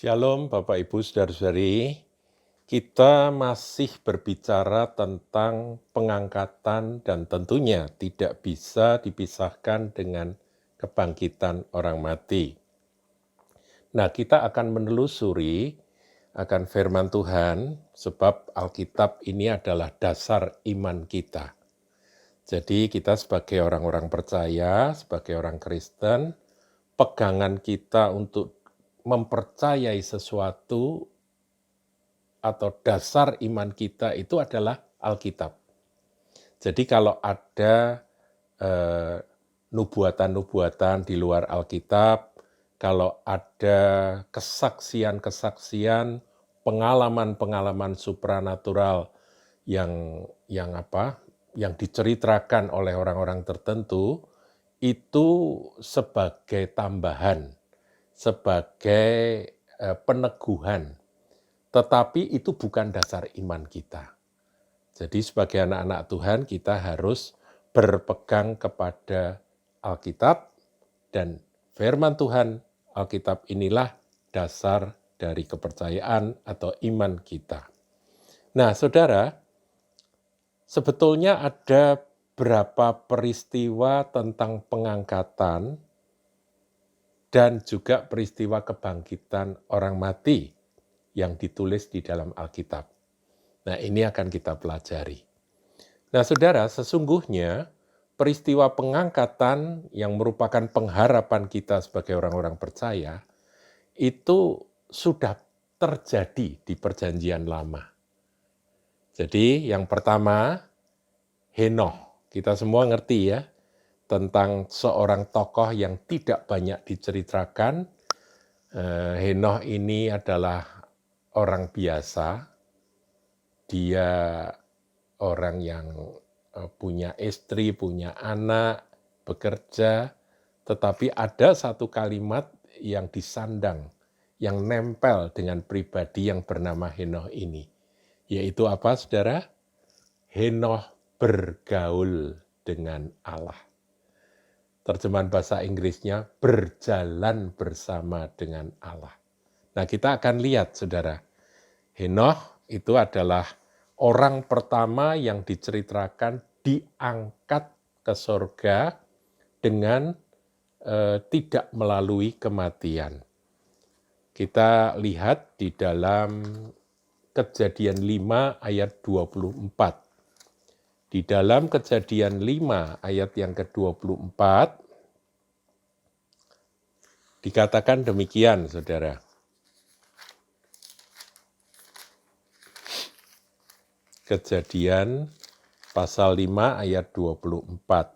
Shalom Bapak Ibu Saudara-saudari, kita masih berbicara tentang pengangkatan dan tentunya tidak bisa dipisahkan dengan kebangkitan orang mati. Nah, kita akan menelusuri akan firman Tuhan sebab Alkitab ini adalah dasar iman kita. Jadi kita sebagai orang-orang percaya, sebagai orang Kristen, pegangan kita untuk mempercayai sesuatu atau dasar iman kita itu adalah Alkitab. Jadi kalau ada nubuatan-nubuatan di luar Alkitab, kalau ada kesaksian-kesaksian, pengalaman-pengalaman supranatural yang diceritakan oleh orang-orang tertentu, itu sebagai tambahan, sebagai peneguhan, tetapi itu bukan dasar iman kita. Jadi sebagai anak-anak Tuhan kita harus berpegang kepada Alkitab, dan firman Tuhan Alkitab inilah dasar dari kepercayaan atau iman kita. Nah, saudara, sebetulnya ada berapa peristiwa tentang pengangkatan dan juga peristiwa kebangkitan orang mati yang ditulis di dalam Alkitab. Nah, ini akan kita pelajari. Nah, saudara, sesungguhnya peristiwa pengangkatan yang merupakan pengharapan kita sebagai orang-orang percaya, itu sudah terjadi di Perjanjian Lama. Jadi, yang pertama, Henoh. Kita semua ngerti ya, tentang seorang tokoh yang tidak banyak diceritakan. Henoh ini adalah orang biasa. Dia orang yang punya istri, punya anak, bekerja, tetapi ada satu kalimat yang disandang, yang nempel dengan pribadi yang bernama Henoh ini. Yaitu apa, saudara? Henoh bergaul dengan Allah. Terjemahan bahasa Inggrisnya, berjalan bersama dengan Allah. Nah, kita akan lihat, saudara. Henoh itu adalah orang pertama yang diceritakan diangkat ke sorga dengan tidak melalui kematian. Kita lihat di dalam Kejadian 5 ayat 24. Di dalam Kejadian 5 ayat yang ke-24, dikatakan demikian, saudara. Kejadian pasal 5 ayat 24.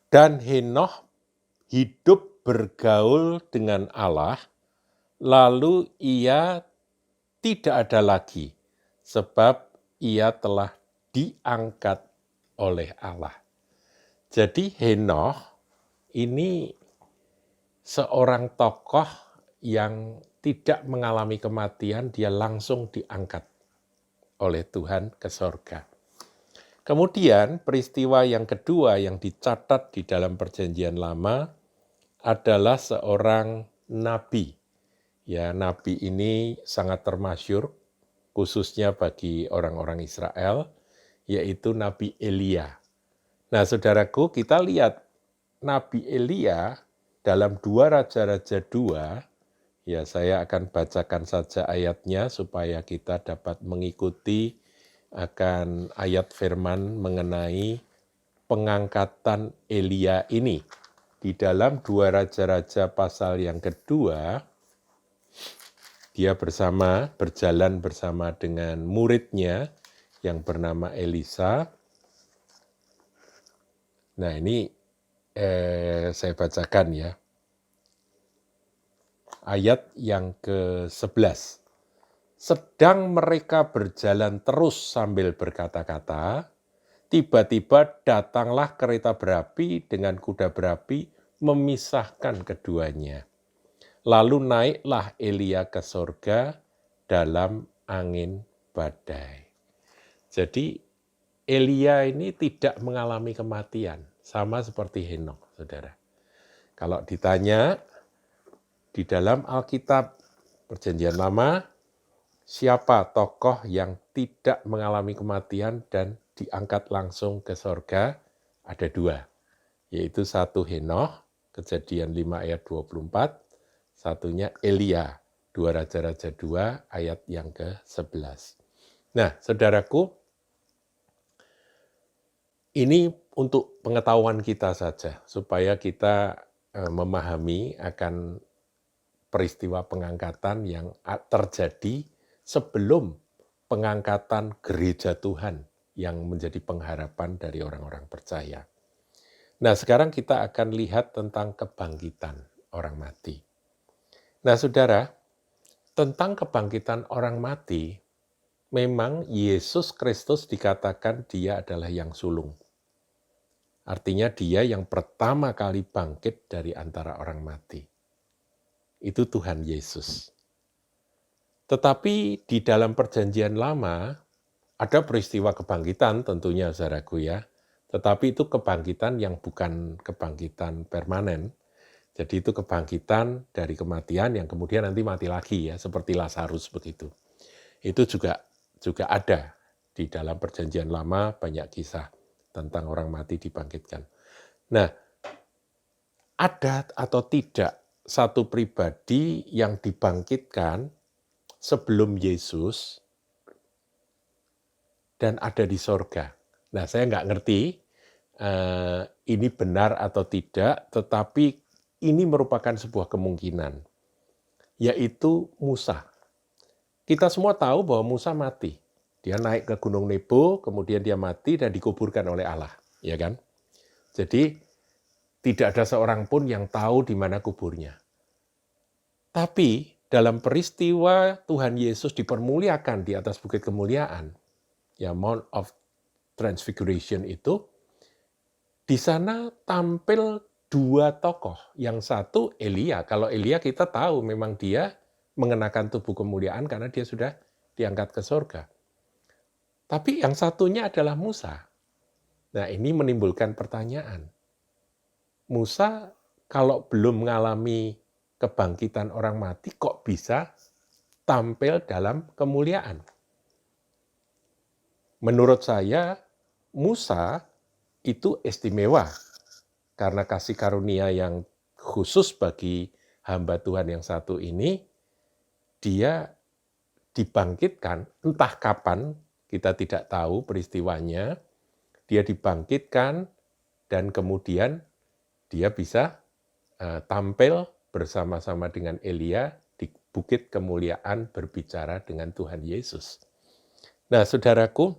Dan Henoh hidup bergaul dengan Allah, lalu ia tidak ada lagi, sebab ia telah diangkat oleh Allah. Jadi Henoh ini seorang tokoh yang tidak mengalami kematian, dia langsung diangkat oleh Tuhan ke sorga. Kemudian peristiwa yang kedua yang dicatat di dalam Perjanjian Lama adalah seorang nabi. Ya, nabi ini sangat termasyhur, khususnya bagi orang-orang Israel, yaitu Nabi Elia. Nah, saudaraku, kita lihat Nabi Elia dalam 2 Raja-Raja 2, ya saya akan bacakan saja ayatnya supaya kita dapat mengikuti akan ayat firman mengenai pengangkatan Elia ini. Di dalam 2 Raja-Raja pasal yang kedua, dia berjalan bersama dengan muridnya yang bernama Elisa. Nah, ini saya bacakan ya. Ayat yang ke-11. Sedang mereka berjalan terus sambil berkata-kata, tiba-tiba datanglah kereta berapi dengan kuda berapi memisahkan keduanya. Lalu naiklah Elia ke sorga dalam angin badai. Jadi Elia ini tidak mengalami kematian, sama seperti Henoh, saudara. Kalau ditanya, di dalam Alkitab Perjanjian Lama, siapa tokoh yang tidak mengalami kematian dan diangkat langsung ke sorga? Ada dua, yaitu satu Henoh, Kejadian 5 ayat 24, satunya Elia, 2 Raja-Raja 2 ayat yang ke-11. Nah, saudaraku, ini untuk pengetahuan kita saja, supaya kita memahami akan peristiwa pengangkatan yang terjadi sebelum pengangkatan gereja Tuhan yang menjadi pengharapan dari orang-orang percaya. Nah, sekarang kita akan lihat tentang kebangkitan orang mati. Nah, saudara, tentang kebangkitan orang mati, memang Yesus Kristus dikatakan dia adalah yang sulung. Artinya dia yang pertama kali bangkit dari antara orang mati. Itu Tuhan Yesus. Tetapi di dalam Perjanjian Lama, ada peristiwa kebangkitan tentunya, saudaraku ya. Tetapi itu kebangkitan yang bukan kebangkitan permanen. Jadi itu kebangkitan dari kematian yang kemudian nanti mati lagi ya, seperti Lazarus begitu. Itu juga ada di dalam Perjanjian Lama, banyak kisah tentang orang mati dibangkitkan. Nah, ada atau tidak satu pribadi yang dibangkitkan sebelum Yesus dan ada di sorga. Nah, saya nggak ngerti ini benar atau tidak, tetapi ini merupakan sebuah kemungkinan, yaitu Musa. Kita semua tahu bahwa Musa mati. Dia naik ke Gunung Nebo, kemudian dia mati dan dikuburkan oleh Allah, ya kan? Jadi tidak ada seorang pun yang tahu di mana kuburnya. Tapi dalam peristiwa Tuhan Yesus dipermuliakan di atas bukit kemuliaan, ya Mount of Transfiguration itu, di sana tampil dua tokoh. Yang satu Elia. Kalau Elia kita tahu memang dia mengenakan tubuh kemuliaan karena dia sudah diangkat ke surga. Tapi yang satunya adalah Musa. Nah, ini menimbulkan pertanyaan. Musa kalau belum mengalami kebangkitan orang mati, kok bisa tampil dalam kemuliaan? Menurut saya, Musa itu istimewa karena kasih karunia yang khusus bagi hamba Tuhan yang satu ini. Dia dibangkitkan, entah kapan, kita tidak tahu peristiwanya, dia dibangkitkan dan kemudian dia bisa tampil bersama-sama dengan Elia di bukit kemuliaan berbicara dengan Tuhan Yesus. Nah, saudaraku,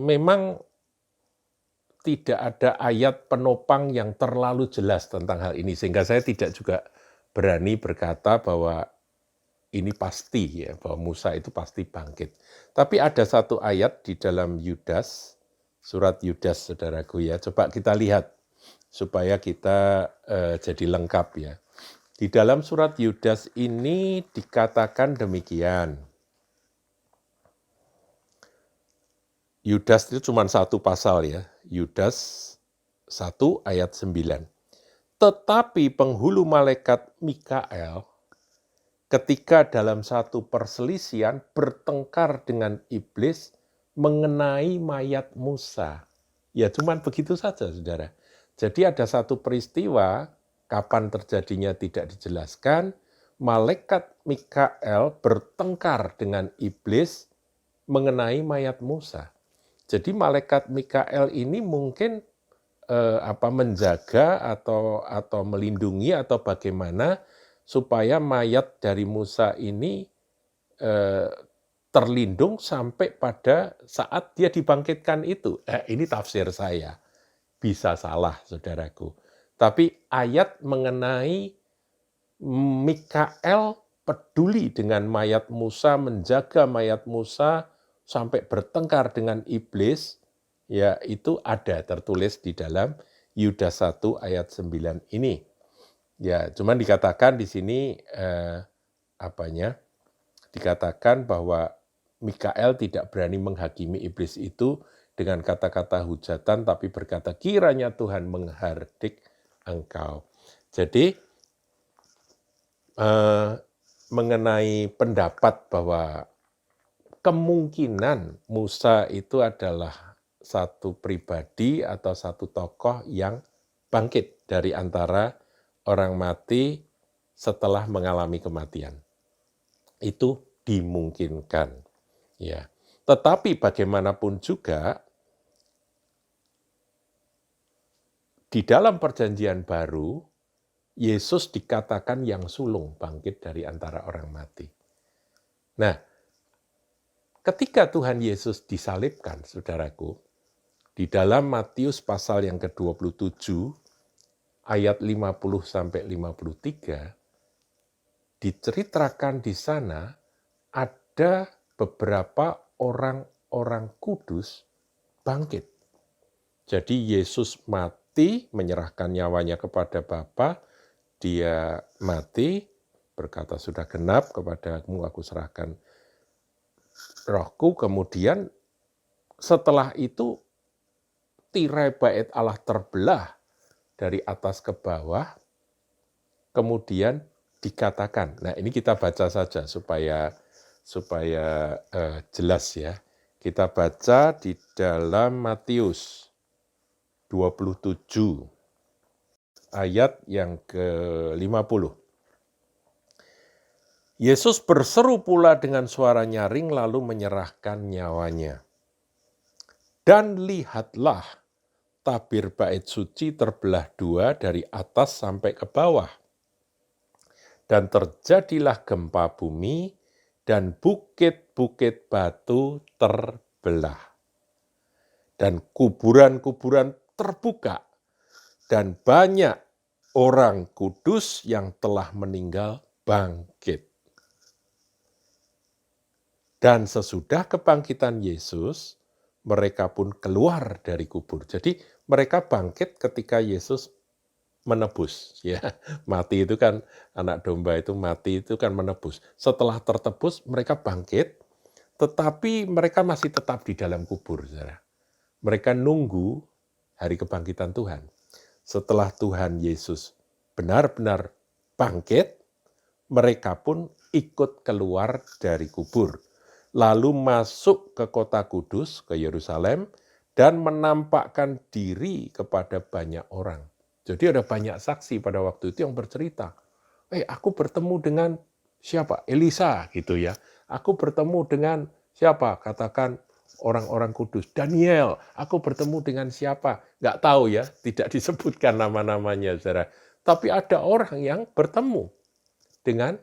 memang tidak ada ayat penopang yang terlalu jelas tentang hal ini, sehingga saya tidak juga berani berkata bahwa ini pasti ya, bahwa Musa itu pasti bangkit. Tapi ada satu ayat di dalam Yudas, surat Yudas, saudaraku ya. Coba kita lihat supaya kita jadi lengkap ya. Di dalam surat Yudas ini dikatakan demikian. Yudas itu cuma satu pasal ya. Yudas 1 ayat 9. Tetapi penghulu malaikat Mikael ketika dalam satu perselisihan bertengkar dengan iblis mengenai mayat Musa. Ya cuman begitu saja, saudara. Jadi ada satu peristiwa, kapan terjadinya tidak dijelaskan, malaikat Mikael bertengkar dengan iblis mengenai mayat Musa. Jadi malaikat Mikael ini mungkin menjaga atau melindungi atau bagaimana supaya mayat dari Musa ini terlindung sampai pada saat dia dibangkitkan itu. Ini tafsir saya. Bisa salah, saudaraku. Tapi ayat mengenai Mikael peduli dengan mayat Musa, menjaga mayat Musa sampai bertengkar dengan iblis, ya itu ada tertulis di dalam Yudas 1 ayat 9 ini. Ya, cuman dikatakan di sini dikatakan bahwa Mikael tidak berani menghakimi iblis itu dengan kata-kata hujatan, tapi berkata kiranya Tuhan menghardik engkau. Jadi eh, mengenai pendapat bahwa kemungkinan Musa itu adalah satu pribadi atau satu tokoh yang bangkit dari antara orang mati setelah mengalami kematian. Itu dimungkinkan. Ya. Tetapi bagaimanapun juga, di dalam perjanjian baru, Yesus dikatakan yang sulung bangkit dari antara orang mati. Nah, ketika Tuhan Yesus disalibkan, saudaraku, di dalam Matius pasal yang ke-27, ayat 50-53, diceritakan di sana ada beberapa orang-orang kudus bangkit. Jadi Yesus mati, menyerahkan nyawanya kepada Bapa, dia mati, berkata sudah genap, kepadamu aku serahkan rohku. Kemudian setelah itu tirai bait Allah terbelah dari atas ke bawah, kemudian dikatakan. Nah, ini kita baca saja supaya jelas ya. Kita baca di dalam Matius 27 ayat yang ke-50. Yesus berseru pula dengan suara nyaring lalu menyerahkan nyawanya. Dan lihatlah, tabir bait suci terbelah dua dari atas sampai ke bawah. Dan terjadilah gempa bumi dan bukit-bukit batu terbelah. Dan kuburan-kuburan terbuka dan banyak orang kudus yang telah meninggal bangkit. Dan sesudah kebangkitan Yesus, mereka pun keluar dari kubur. Jadi mereka bangkit ketika Yesus menebus. Ya, mati itu kan, anak domba itu mati itu kan menebus. Setelah tertebus mereka bangkit, tetapi mereka masih tetap di dalam kubur. Saudara. Mereka nunggu hari kebangkitan Tuhan. Setelah Tuhan Yesus benar-benar bangkit, mereka pun ikut keluar dari kubur. Lalu masuk ke kota kudus, ke Yerusalem, dan menampakkan diri kepada banyak orang. Jadi ada banyak saksi pada waktu itu yang bercerita, aku bertemu dengan siapa? Elisa gitu ya. Aku bertemu dengan siapa? Katakan orang-orang kudus. Daniel, aku bertemu dengan siapa? Nggak tahu ya, tidak disebutkan nama-namanya, saudara. Tapi ada orang yang bertemu dengan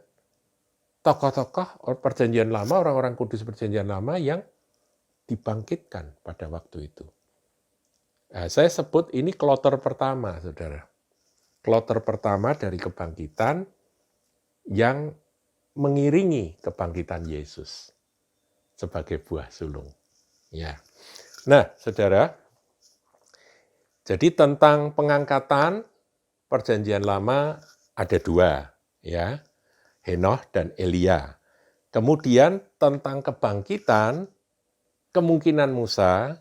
tokoh-tokoh perjanjian lama, orang-orang kudus perjanjian lama yang dibangkitkan pada waktu itu. Nah, saya sebut ini kloter pertama, saudara. Kloter pertama dari kebangkitan yang mengiringi kebangkitan Yesus sebagai buah sulung. Ya. Nah, saudara, jadi tentang pengangkatan perjanjian lama ada dua, ya. Henoh dan Elia. Kemudian tentang kebangkitan, kemungkinan Musa,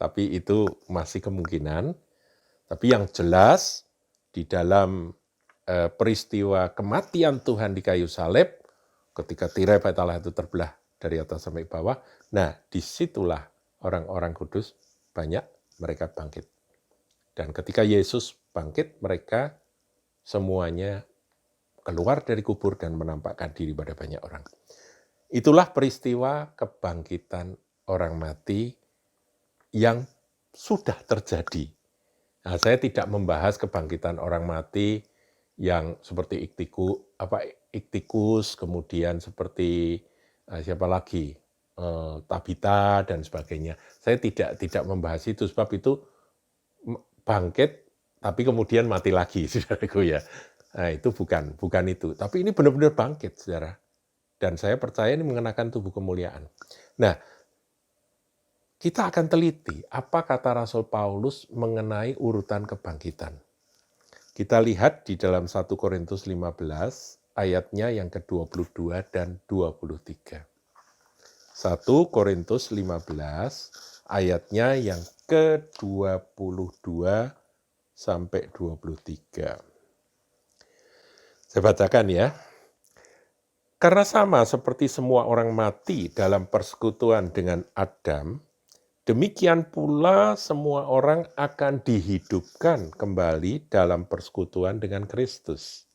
tapi itu masih kemungkinan. Tapi yang jelas di dalam peristiwa kematian Tuhan di kayu salib, ketika tirai bait Allah itu terbelah dari atas sampai bawah, nah disitulah orang-orang kudus banyak mereka bangkit. Dan ketika Yesus bangkit, mereka semuanya keluar dari kubur dan menampakkan diri pada banyak orang. Itulah peristiwa kebangkitan orang mati yang sudah terjadi. Nah, saya tidak membahas kebangkitan orang mati yang seperti Iktikus, kemudian seperti siapa lagi, Tabita dan sebagainya. Saya tidak membahas itu sebab itu bangkit tapi kemudian mati lagi, saudaraku ya. Nah, itu bukan itu. Tapi ini benar-benar bangkit, saudara. Dan saya percaya ini mengenakan tubuh kemuliaan. Nah, kita akan teliti apa kata Rasul Paulus mengenai urutan kebangkitan. Kita lihat di dalam 1 Korintus 15 ayatnya yang ke-22 dan 23. 1 Korintus 15 ayatnya yang ke-22 sampai 23. Saya bacakan ya. Karena sama seperti semua orang mati dalam persekutuan dengan Adam, demikian pula semua orang akan dihidupkan kembali dalam persekutuan dengan Kristus.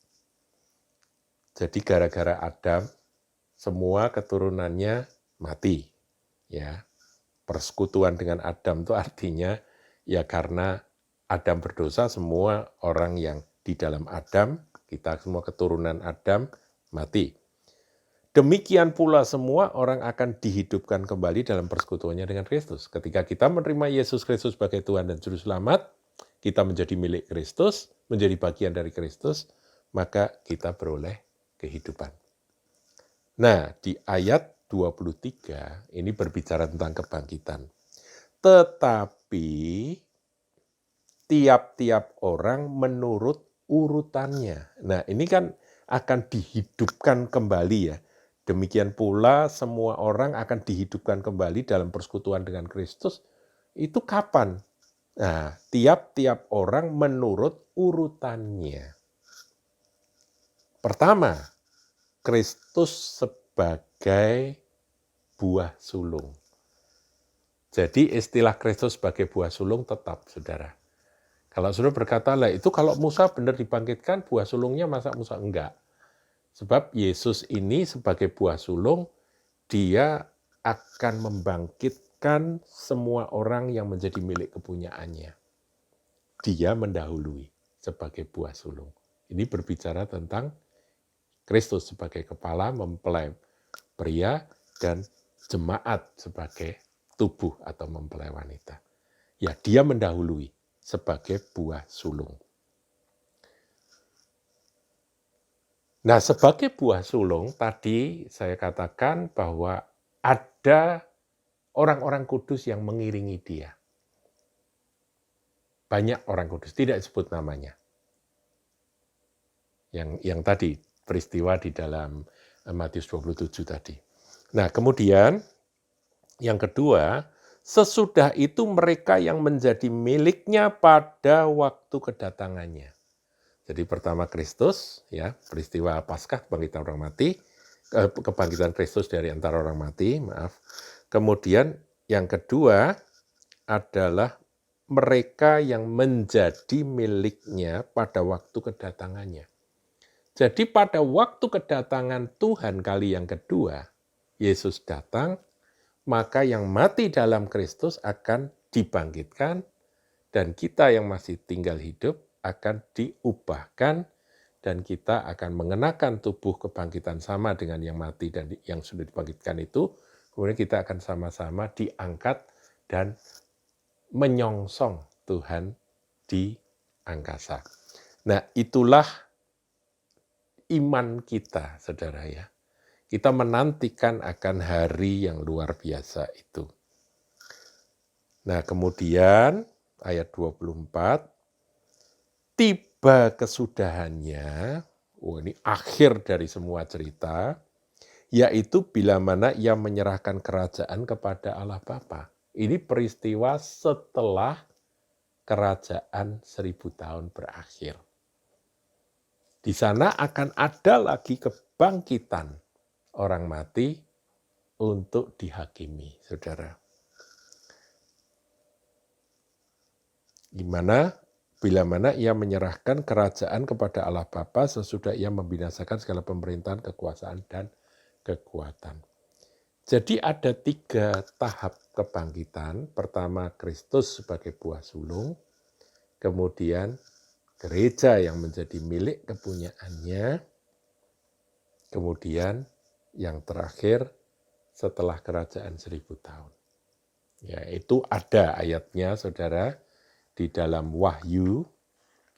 Jadi gara-gara Adam, semua keturunannya mati. Ya, persekutuan dengan Adam itu artinya ya karena Adam berdosa, semua orang yang di dalam Adam, kita semua keturunan Adam mati. Demikian pula semua orang akan dihidupkan kembali dalam persekutuannya dengan Kristus. Ketika kita menerima Yesus Kristus sebagai Tuhan dan Juru Selamat, kita menjadi milik Kristus, menjadi bagian dari Kristus, maka kita beroleh kehidupan. Nah, di ayat 23 ini berbicara tentang kebangkitan. Tetapi tiap-tiap orang menurut urutannya. Nah, ini kan akan dihidupkan kembali ya. Demikian pula semua orang akan dihidupkan kembali dalam persekutuan dengan Kristus. Itu kapan? Nah, tiap-tiap orang menurut urutannya. Pertama, Kristus sebagai buah sulung. Jadi istilah Kristus sebagai buah sulung tetap, saudara. Kalau saudara berkata, lah itu kalau Musa benar dibangkitkan, buah sulungnya masa Musa enggak? Sebab Yesus ini sebagai buah sulung, dia akan membangkitkan semua orang yang menjadi milik kepunyaannya. Dia mendahului sebagai buah sulung. Ini berbicara tentang Kristus sebagai kepala mempelai pria dan jemaat sebagai tubuh atau mempelai wanita. Ya, dia mendahului sebagai buah sulung. Nah, sebagai buah sulung, tadi saya katakan bahwa ada orang-orang kudus yang mengiringi dia. Banyak orang kudus, tidak disebut namanya. Yang tadi, peristiwa di dalam Matius 27 tadi. Nah, kemudian yang kedua, sesudah itu mereka yang menjadi miliknya pada waktu kedatangannya. Jadi pertama Kristus, ya, peristiwa Paskah, kebangkitan orang mati, kebangkitan Kristus dari antara orang mati, maaf. Kemudian yang kedua adalah mereka yang menjadi miliknya pada waktu kedatangannya. Jadi pada waktu kedatangan Tuhan kali yang kedua, Yesus datang, maka yang mati dalam Kristus akan dibangkitkan, dan kita yang masih tinggal hidup akan diubahkan, dan kita akan mengenakan tubuh kebangkitan sama dengan yang mati dan yang sudah dibangkitkan itu. Kemudian kita akan sama-sama diangkat dan menyongsong Tuhan di angkasa. Nah, itulah iman kita, saudara ya. Kita menantikan akan hari yang luar biasa itu. Nah, kemudian ayat 24, tiba kesudahannya, ini akhir dari semua cerita, yaitu bila mana ia menyerahkan kerajaan kepada Allah Bapa. Ini peristiwa setelah kerajaan 1000 tahun berakhir. Di sana akan ada lagi kebangkitan orang mati untuk dihakimi, saudara. Gimana? Bila mana ia menyerahkan kerajaan kepada Allah Bapa sesudah ia membinasakan segala pemerintahan, kekuasaan, dan kekuatan. Jadi ada 3 tahap kebangkitan. Pertama, Kristus sebagai buah sulung. Kemudian gereja yang menjadi milik kepunyaannya. Kemudian yang terakhir setelah kerajaan 1000 tahun. Ya, itu ada ayatnya, saudara, di dalam Wahyu.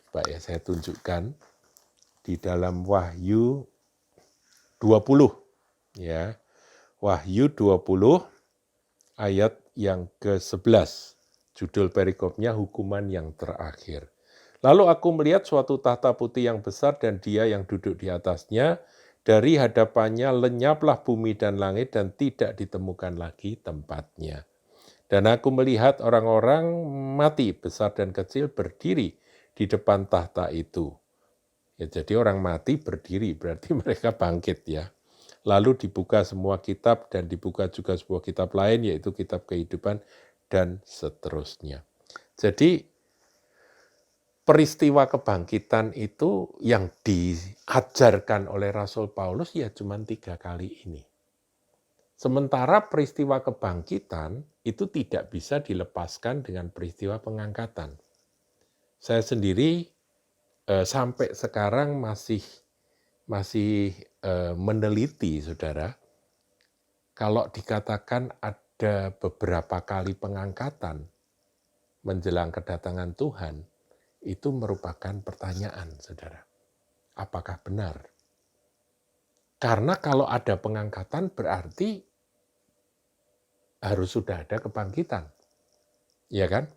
Coba ya saya tunjukkan. Di dalam Wahyu 20. Ya, Wahyu 20 ayat yang ke-11. Judul perikopnya hukuman yang terakhir. Lalu aku melihat suatu tahta putih yang besar dan dia yang duduk di atasnya. Dari hadapannya lenyaplah bumi dan langit dan tidak ditemukan lagi tempatnya. Dan aku melihat orang-orang mati besar dan kecil berdiri di depan tahta itu. Ya, jadi orang mati berdiri, berarti mereka bangkit ya. Lalu dibuka semua kitab dan dibuka juga sebuah kitab lain, yaitu kitab kehidupan dan seterusnya. Jadi peristiwa kebangkitan itu yang diajarkan oleh Rasul Paulus ya cuma 3 kali ini. Sementara peristiwa kebangkitan itu tidak bisa dilepaskan dengan peristiwa pengangkatan. Saya sendiri sampai sekarang masih meneliti, saudara, kalau dikatakan ada beberapa kali pengangkatan menjelang kedatangan Tuhan, itu merupakan pertanyaan, saudara. Apakah benar? Karena kalau ada pengangkatan berarti harus sudah ada kebangkitan. Ya kan?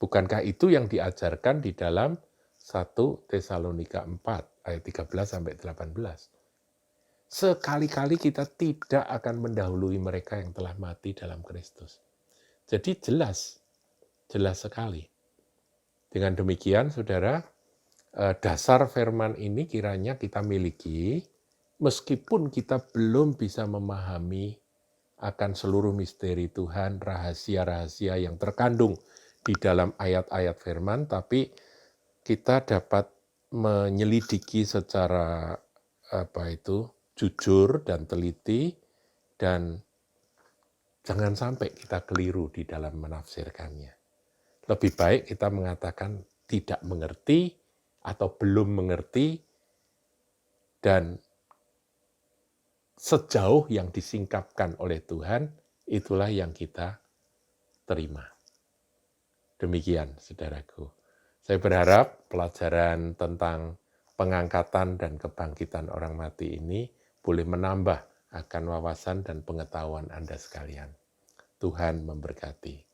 Bukankah itu yang diajarkan di dalam 1 Tesalonika 4 ayat 13 sampai 18? Sekali-kali kita tidak akan mendahului mereka yang telah mati dalam Kristus. Jadi jelas sekali. Dengan demikian, saudara, dasar firman ini kiranya kita miliki, meskipun kita belum bisa memahami akan seluruh misteri Tuhan, rahasia-rahasia yang terkandung di dalam ayat-ayat firman, tapi kita dapat menyelidiki secara jujur dan teliti, dan jangan sampai kita keliru di dalam menafsirkannya. Lebih baik kita mengatakan tidak mengerti atau belum mengerti, dan sejauh yang disingkapkan oleh Tuhan, itulah yang kita terima. Demikian, saudaraku. Saya berharap pelajaran tentang pengangkatan dan kebangkitan orang mati ini boleh menambah akan wawasan dan pengetahuan Anda sekalian. Tuhan memberkati.